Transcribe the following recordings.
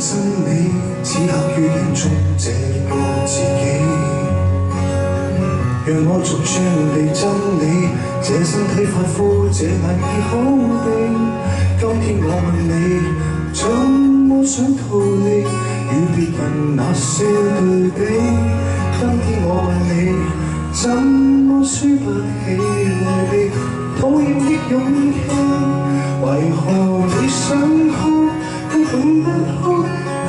真理，此刻於眼中這個自己。讓我逐漸地憎你，這身體髮膚，這眼耳口鼻。今天我問你，怎麼想逃離與別人那些對比？今天我問你，怎麼輸不起愛你討厭的勇氣？為何你想哭，根本不哭？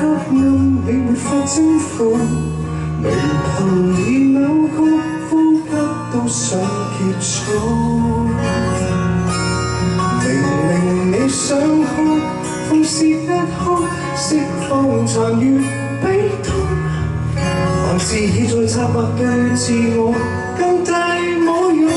黑暗你沒法征服，眉頭已扭曲，呼吸都想結束。明明你想哭，放肆一哭，釋放殘餘悲痛，還是已在策劃對自我更大侮辱。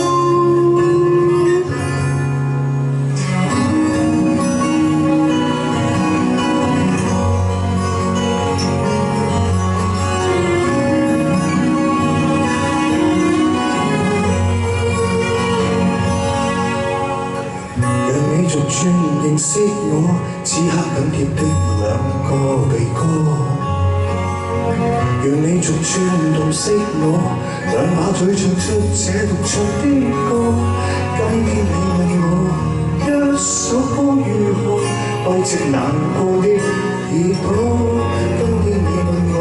逐漸認識我，此刻緊貼的兩個鼻哥，讓你逐漸洞悉我，兩把嘴唱出這獨唱的歌。今天你問我一首歌如何慰藉難過的耳朵，今天你問我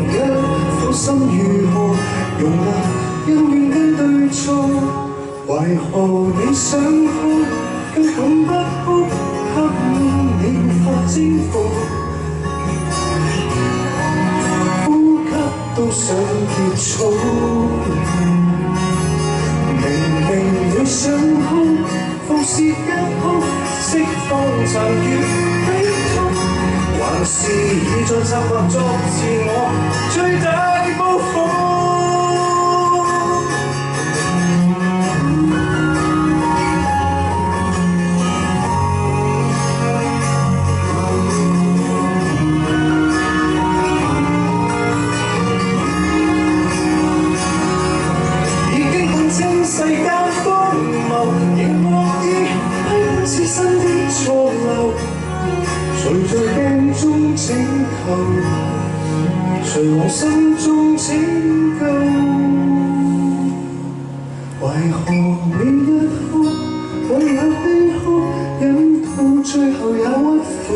一顆心如何容納恩怨跟對錯，為何你想哭？根本不哭，黑暗你沒法征服，呼吸都想結束。明明你想哭，放肆一哭，釋放殘餘悲痛，還是已在策劃作自我最大報復。世間荒謬，仍惡意批判自身的錯漏，誰在鏡中拯救，誰往心中拯救？為何你一哭，我也悲哭，忍到最後也屈服，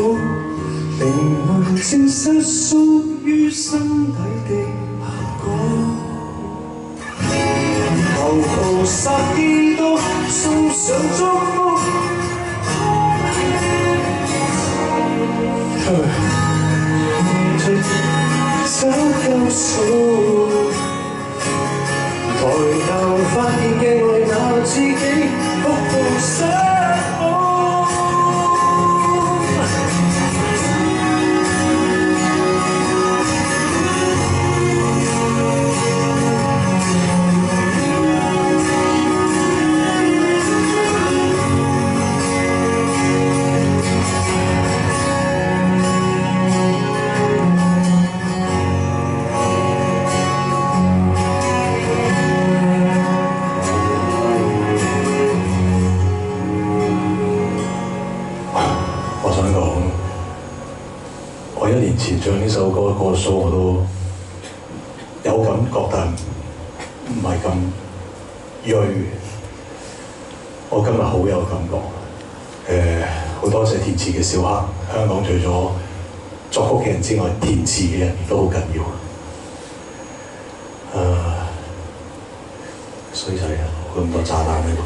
靈魂證實屬於心底的效果。求菩薩基督送上祝福，找救贖。抬頭發現鏡內那自己，哭到失望。我1年前唱呢首歌個數我都有感覺，但唔係咁鋭。我今日好有感覺，好多謝填詞嘅小黑。香港除咗作曲嘅人之外，填詞嘅人亦都好緊要。衰仔啊，咁多炸彈喺度。